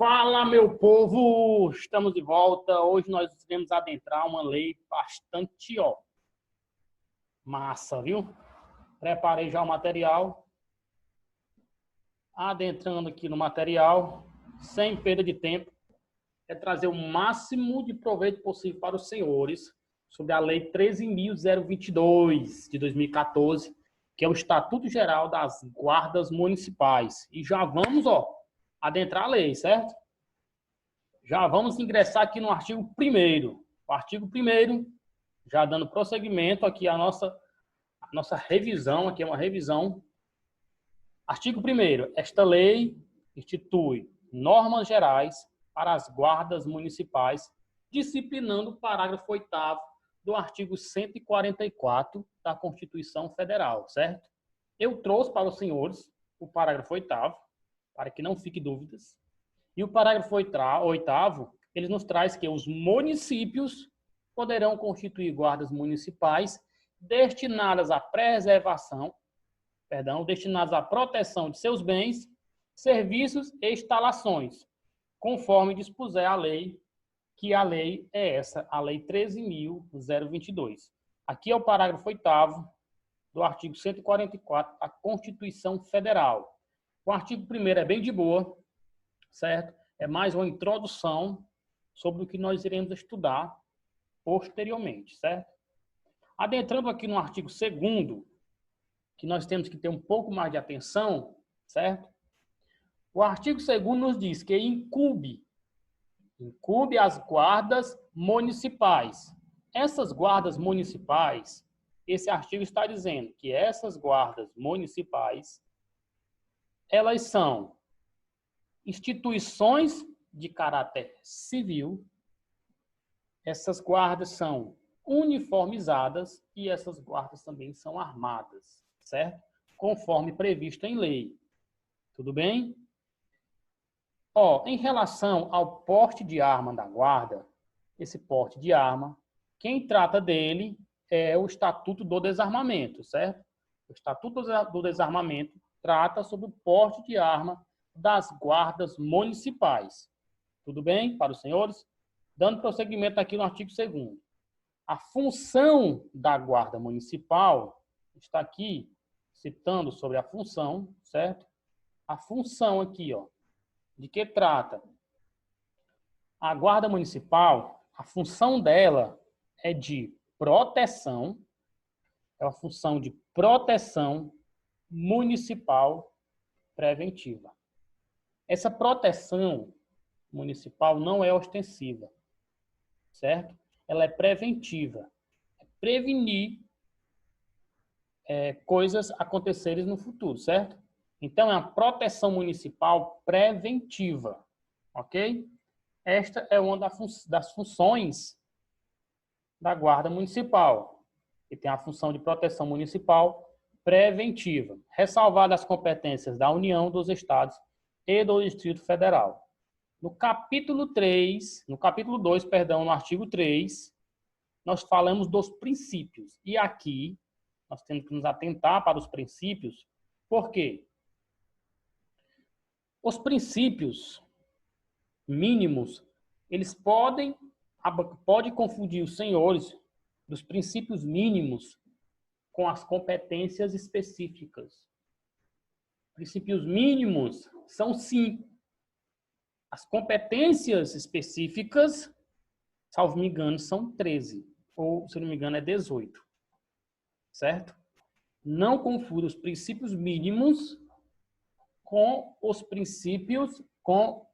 Fala, meu povo! Estamos de volta. Hoje nós iremos adentrar uma lei bastante massa, viu? Preparei já o material. Adentrando aqui no material, sem perda de tempo, é trazer o máximo de proveito possível para os senhores sobre a Lei 13.022 de 2014, que é o Estatuto Geral das Guardas Municipais. E já vamos, adentrar a lei, certo? Já vamos ingressar aqui no artigo 1º. O artigo 1º, já dando prosseguimento aqui à nossa revisão, aqui é uma revisão. Artigo 1º. Esta lei institui normas gerais para as guardas municipais, disciplinando o parágrafo 8º do artigo 144 da Constituição Federal, certo? Eu trouxe para os senhores o parágrafo 8º, para que não fiquem dúvidas. E o parágrafo 8º, ele nos traz que os municípios poderão constituir guardas municipais destinadas à destinadas à proteção de seus bens, serviços e instalações, conforme dispuser a lei, que a lei é essa, a Lei 13.022. Aqui é o parágrafo 8º do artigo 144 da Constituição Federal. O artigo 1º é bem de boa, certo? É mais uma introdução sobre o que nós iremos estudar posteriormente, certo? Adentrando aqui no artigo 2º, que nós temos que ter um pouco mais de atenção, certo? O artigo 2º nos diz que incumbe as guardas municipais. Essas guardas municipais, esse artigo está dizendo que essas guardas municipais, elas são instituições de caráter civil. Essas guardas são uniformizadas e essas guardas também são armadas, certo? Conforme previsto em lei. Tudo bem? Em relação ao porte de arma da guarda, esse porte de arma, quem trata dele é o Estatuto do Desarmamento, certo? O Estatuto do Desarmamento trata sobre o porte de arma das guardas municipais. Tudo bem para os senhores? Dando prosseguimento aqui no artigo 2º. A função da guarda municipal, está aqui citando sobre a função, certo? A função aqui, de que trata? A guarda municipal, a função dela é de proteção, é uma função de proteção municipal preventiva. Essa proteção municipal não é ostensiva, certo? Ela é preventiva. É prevenir coisas acontecerem no futuro, certo? Então, é uma proteção municipal preventiva, ok? Esta é uma das funções da Guarda Municipal, que tem a função de proteção municipal preventiva, ressalvadas as competências da União, dos Estados e do Distrito Federal. No capítulo 2, no artigo 3, nós falamos dos princípios. E aqui, nós temos que nos atentar para os princípios. Por quê? Os princípios mínimos, eles podem confundir os senhores dos princípios mínimos com as competências específicas. Princípios mínimos são 5. As competências específicas, salvo me engano, são 13. Ou, se não me engano, é 18. Certo? Não confunda os princípios mínimos com os princípios, com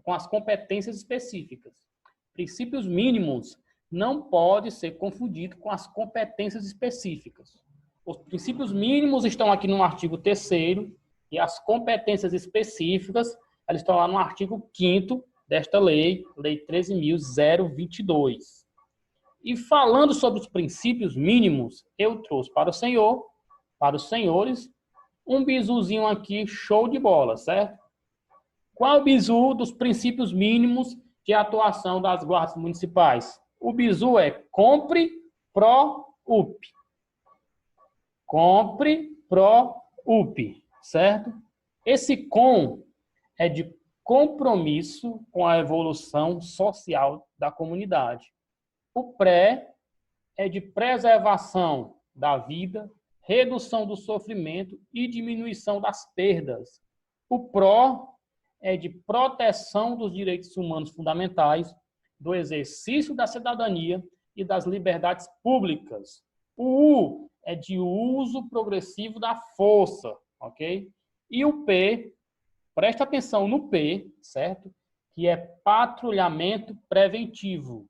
as competências específicas. Princípios mínimos não pode ser confundido com as competências específicas. Os princípios mínimos estão aqui no artigo 3º e as competências específicas elas estão lá no artigo 5º desta lei, Lei 13.022. E falando sobre os princípios mínimos, eu trouxe para os senhores, um bizuzinho aqui, show de bola, certo? Qual o bizu dos princípios mínimos de atuação das guardas municipais? O bizu é compre, pro, up. Compre, pro, up, certo? Esse com é de compromisso com a evolução social da comunidade. O pré é de preservação da vida, redução do sofrimento e diminuição das perdas. O pró é de proteção dos direitos humanos fundamentais, do exercício da cidadania e das liberdades públicas. O U é de uso progressivo da força, ok? E o P, presta atenção no P, certo? Que é patrulhamento preventivo.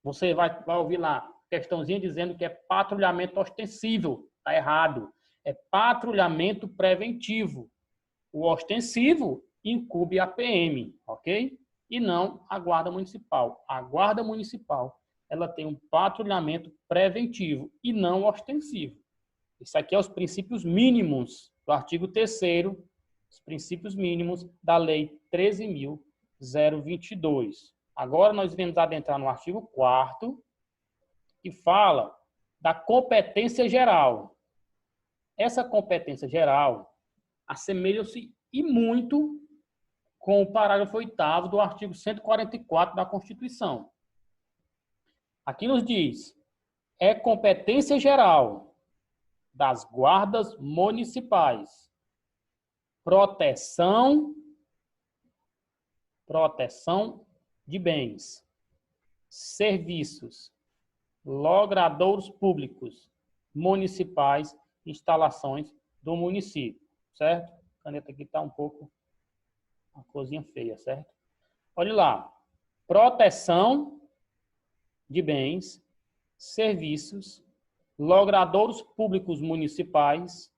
Você vai ouvir lá, questãozinha dizendo que é patrulhamento ostensivo. Está errado. É patrulhamento preventivo. O ostensivo incube a PM, ok? E não a Guarda Municipal. A Guarda Municipal, ela tem um patrulhamento preventivo e não ostensivo. Isso aqui é os princípios mínimos do artigo 3º, os princípios mínimos da Lei 13.022. Agora nós vamos adentrar no artigo 4º, que fala da competência geral. Essa competência geral assemelha-se e muito com o parágrafo 8º do artigo 144 da Constituição. Aqui nos diz, é competência geral das guardas municipais proteção de bens, serviços, logradouros públicos, municipais, instalações do município, certo? A caneta aqui está um pouco, uma coisinha feia, certo? Olha lá, proteção de bens, serviços, logradouros públicos municipais,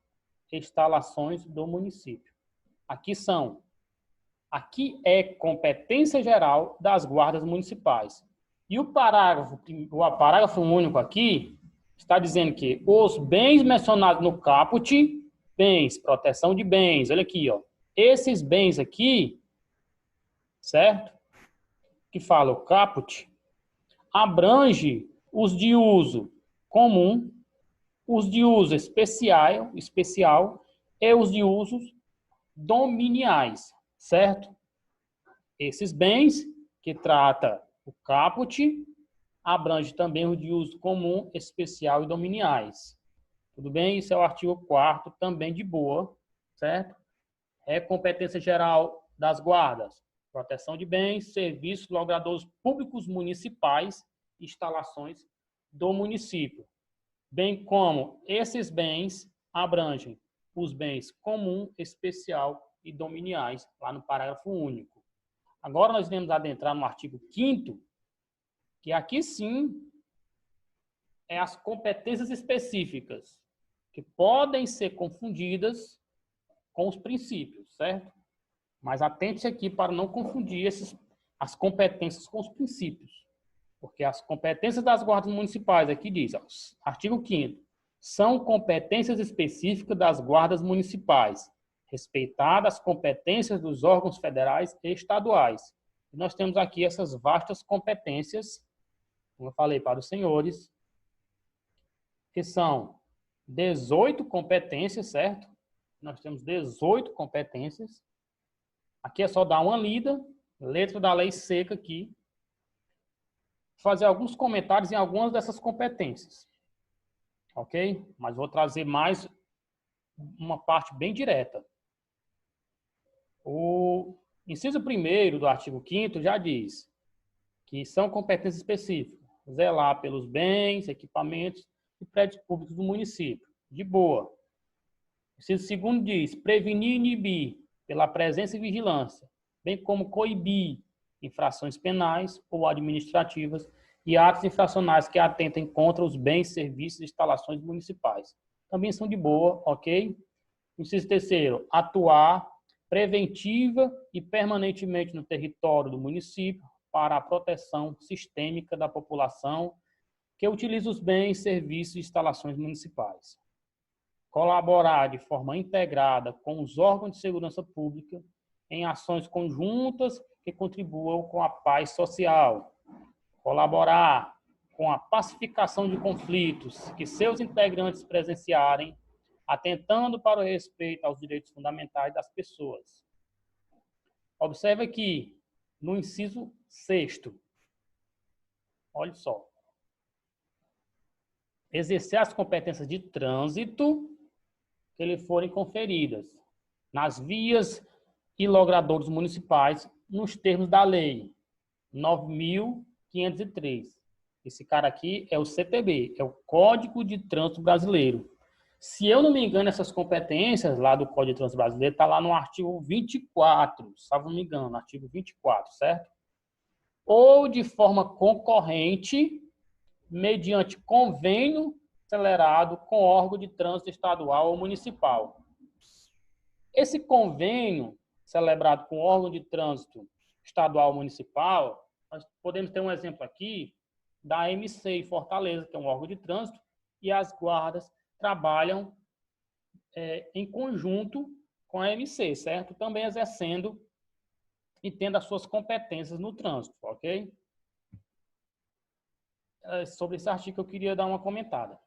instalações do município. Aqui é competência geral das guardas municipais. E o parágrafo único aqui está dizendo que os bens mencionados no caput, bens, proteção de bens, olha aqui, ó. Esses bens aqui, certo? Que fala o caput, abrange os de uso comum, os de uso especial e os de usos dominiais, certo? Esses bens que trata o caput abrange também os de uso comum, especial e dominiais. Tudo bem? Isso é o artigo 4º, também de boa, certo? É competência geral das guardas. Proteção de bens, serviços, logradouros públicos municipais, instalações do município. Bem como esses bens abrangem os bens comum, especial e dominiais, lá no parágrafo único. Agora nós vamos adentrar no artigo 5º, que aqui sim é as competências específicas, que podem ser confundidas com os princípios, certo? Mas atente aqui para não confundir as competências com os princípios. Porque as competências das guardas municipais, aqui diz, ó, artigo 5º, são competências específicas das guardas municipais, respeitadas as competências dos órgãos federais e estaduais. E nós temos aqui essas vastas competências, como eu falei para os senhores, que são 18 competências, certo? Nós temos 18 competências. Aqui é só dar uma lida, letra da lei seca aqui, fazer alguns comentários em algumas dessas competências. Ok? Mas vou trazer mais uma parte bem direta. O inciso 1º do artigo 5º já diz que são competências específicas. Zelar pelos bens, equipamentos e prédios públicos do município. De boa. O inciso 2º diz prevenir e inibir pela presença e vigilância, bem como coibir infrações penais ou administrativas e atos infracionais que atentem contra os bens, serviços e instalações municipais. Também são de boa, ok? Inciso 3º, atuar preventiva e permanentemente no território do município para a proteção sistêmica da população que utiliza os bens, serviços e instalações municipais. Colaborar de forma integrada com os órgãos de segurança pública em ações conjuntas que contribuam com a paz social. Colaborar com a pacificação de conflitos que seus integrantes presenciarem, atentando para o respeito aos direitos fundamentais das pessoas. Observe aqui, no inciso 6º. Olha só. Exercer as competências de trânsito que lhe forem conferidas nas vias e logradouros municipais nos termos da lei 9.503. Esse cara aqui é o CTB, é o Código de Trânsito Brasileiro. Se eu não me engano, essas competências lá do Código de Trânsito Brasileiro está lá no artigo 24, se não me engano, no artigo 24, certo? Ou de forma concorrente, mediante convênio celebrado com órgão de trânsito estadual ou municipal. Esse convênio celebrado com órgão de trânsito estadual ou municipal, nós podemos ter um exemplo aqui da MC em Fortaleza, que é um órgão de trânsito, e as guardas trabalham em conjunto com a MC, certo? Também exercendo e tendo as suas competências no trânsito, ok? Sobre esse artigo eu queria dar uma comentada.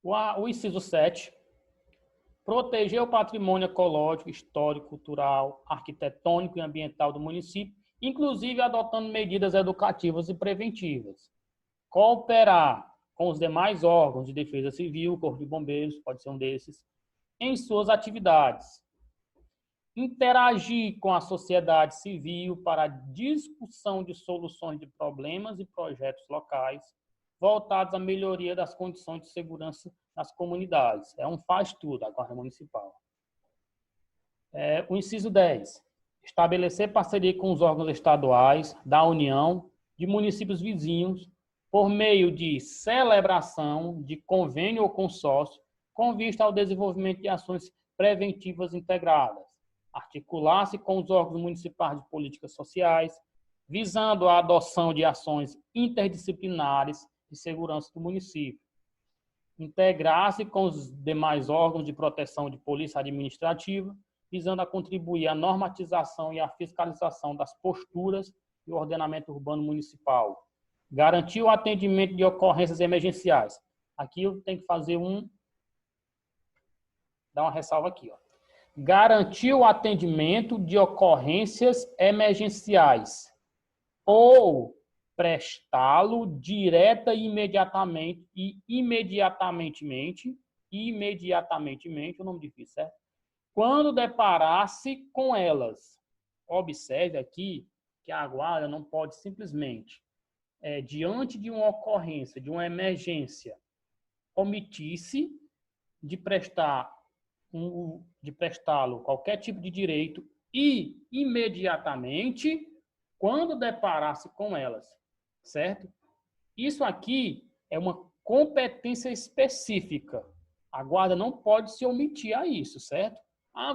O inciso 7, proteger o patrimônio ecológico, histórico, cultural, arquitetônico e ambiental do município, inclusive adotando medidas educativas e preventivas. Cooperar com os demais órgãos de defesa civil, Corpo de Bombeiros, pode ser um desses, em suas atividades. Interagir com a sociedade civil para a discussão de soluções de problemas e projetos locais voltados à melhoria das condições de segurança nas comunidades. É um faz-tudo a Guarda Municipal. O inciso 10. Estabelecer parceria com os órgãos estaduais, da União, de municípios vizinhos, por meio de celebração de convênio ou consórcio, com vista ao desenvolvimento de ações preventivas integradas. Articular-se com os órgãos municipais de políticas sociais, visando a adoção de ações interdisciplinares de segurança do município. Integrar-se com os demais órgãos de proteção de polícia administrativa, visando a contribuir à normatização e à fiscalização das posturas e ordenamento urbano municipal. Garantir o atendimento de ocorrências emergenciais. Aqui eu tenho que fazer dar uma ressalva aqui, ó. Garantir o atendimento de ocorrências emergenciais ou prestá-lo direta e imediatamente, o nome difícil, certo? Quando deparar-se com elas. Observe aqui que a guarda não pode simplesmente, diante de uma ocorrência, de uma emergência, omitir-se de prestá-lo qualquer tipo de direito e imediatamente quando deparar-se com elas, certo? Isso aqui é uma competência específica. A guarda não pode se omitir a isso, certo?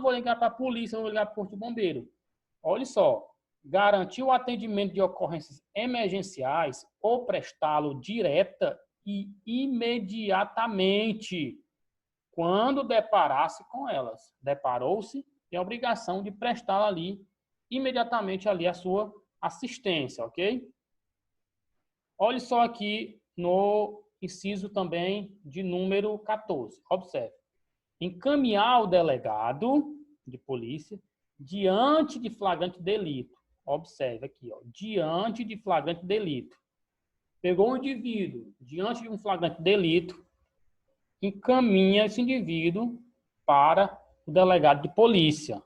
Vou ligar para a polícia, vou ligar para o Corpo de Bombeiro. Olha só, garantir o atendimento de ocorrências emergenciais ou prestá-lo direta e imediatamente quando deparar-se com elas. Deparou-se, tem a obrigação de prestar ali, imediatamente ali a sua assistência, ok? Olhe só aqui no inciso também de número 14. Observe. Encaminhar o delegado de polícia diante de flagrante delito. Observe aqui, ó, diante de flagrante delito. Pegou um indivíduo diante de um flagrante delito, encaminha esse indivíduo para o delegado de polícia,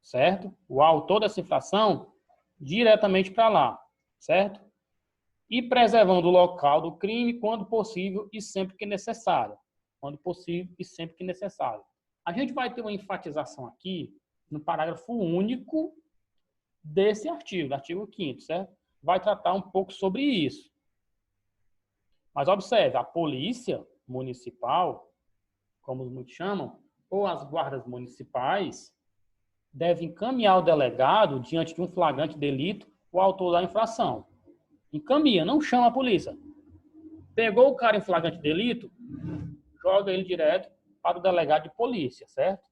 certo? O autor dessa infração diretamente para lá, certo? E preservando o local do crime quando possível e sempre que necessário. Quando possível e sempre que necessário. A gente vai ter uma enfatização aqui no parágrafo único desse artigo, artigo 5º, certo? Vai tratar um pouco sobre isso. Mas observe, a polícia municipal, como muitos chamam, ou as guardas municipais, devem encaminhar o delegado diante de um flagrante delito o autor da infração. Encaminha, não chama a polícia. Pegou o cara em flagrante delito, joga ele direto para o delegado de polícia, certo?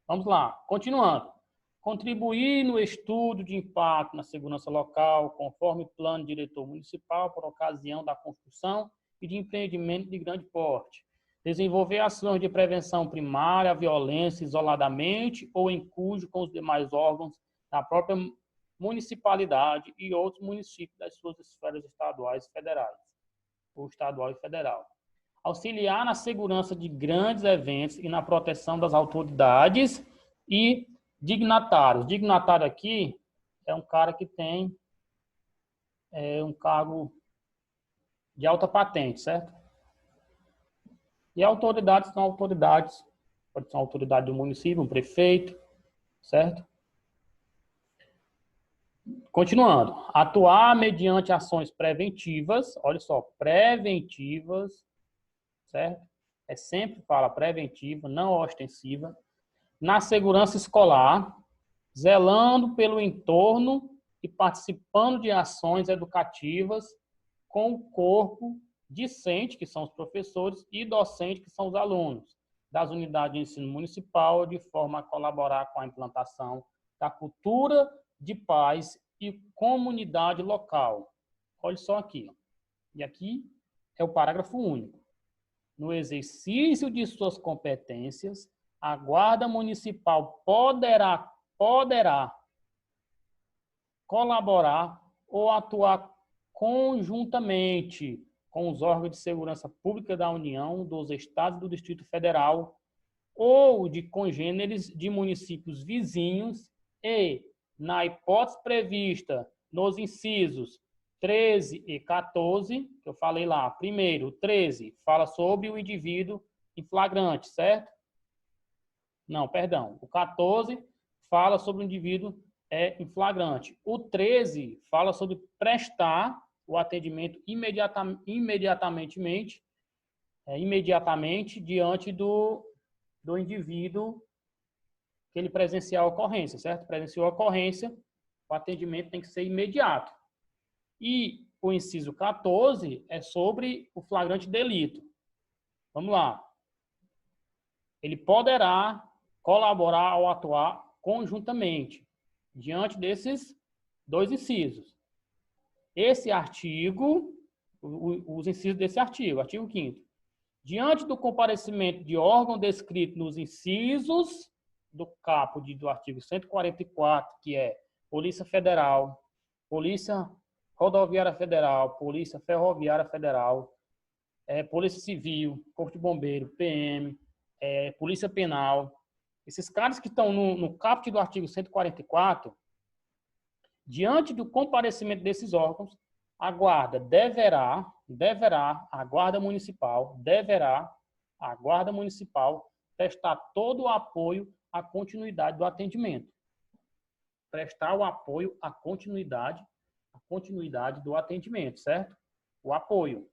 Vamos lá, continuando. Contribuir no estudo de impacto na segurança local, conforme o plano diretor municipal, por ocasião da construção e de empreendimento de grande porte, Desenvolver ações de prevenção primária à violência isoladamente ou em conjunto com os demais órgãos da própria municipalidade e outros municípios das suas esferas estaduais e federais, ou estadual e federal. Auxiliar na segurança de grandes eventos e na proteção das autoridades e dignatários. Dignatário aqui é um cara que tem um cargo de alta patente, certo? E autoridades são autoridades, pode ser uma autoridade do município, um prefeito, certo? Continuando, atuar mediante ações preventivas, olha só, preventivas, certo? Sempre fala preventiva, não ostensiva, na segurança escolar, zelando pelo entorno e participando de ações educativas com o corpo discente, que são os professores, e docente, que são os alunos, das unidades de ensino municipal, de forma a colaborar com a implantação da cultura de paz e comunidade local. Olha só aqui. E aqui é o parágrafo único. No exercício de suas competências, a Guarda Municipal poderá colaborar ou atuar conjuntamente com os órgãos de segurança pública da União, dos Estados e do Distrito Federal ou de congêneres de municípios vizinhos e, na hipótese prevista nos incisos 13 e 14, que eu falei lá, primeiro, 13 fala sobre o indivíduo em flagrante, certo? Não, perdão. O 14 fala sobre o indivíduo em flagrante. O 13 fala sobre prestar o atendimento imediatamente diante do indivíduo que ele presenciar a ocorrência, certo? Presenciou a ocorrência, o atendimento tem que ser imediato. E o inciso 14 é sobre o flagrante delito. Vamos lá. Ele poderá colaborar ou atuar conjuntamente diante desses dois incisos. Esse artigo, os incisos desse artigo 5º. Diante do comparecimento de órgão descrito nos incisos do caput do artigo 144, que é Polícia Federal, Polícia Rodoviária Federal, Polícia Ferroviária Federal, Polícia Civil, Corpo de Bombeiro, PM, Polícia Penal. Esses caras que estão no caput do artigo 144, diante do comparecimento desses órgãos, a Guarda a Guarda Municipal prestar todo o apoio à continuidade do atendimento. Prestar o apoio à continuidade do atendimento, certo? O apoio.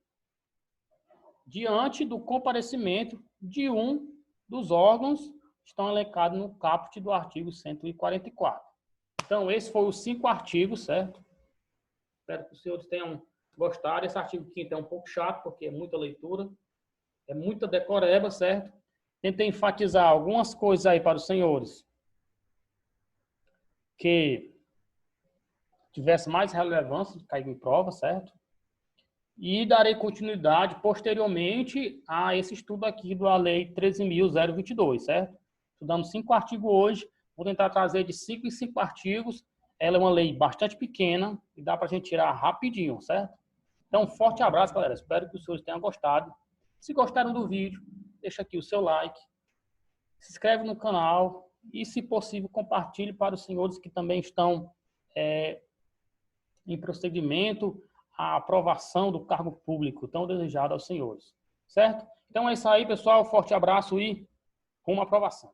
Diante do comparecimento de um dos órgãos que estão elencados no caput do artigo 144. Então, esses foram os 5 artigos, certo? Espero que os senhores tenham gostado. Esse artigo 5º é um pouco chato, porque é muita leitura, é muita decoreba, certo? Tentei enfatizar algumas coisas aí para os senhores que tivesse mais relevância de cair em prova, certo? E darei continuidade posteriormente a esse estudo aqui da Lei 13.022, certo? Estudamos 5 artigos hoje, vou tentar trazer de 5 em 5 artigos. Ela é uma lei bastante pequena e dá para a gente tirar rapidinho, certo? Então, um forte abraço, galera. Espero que os senhores tenham gostado. Se gostaram do vídeo, deixa aqui o seu like, se inscreve no canal e, se possível, compartilhe para os senhores que também estão em procedimento a aprovação do cargo público tão desejado aos senhores, certo? Então é isso aí, pessoal. Forte abraço e rumo à aprovação.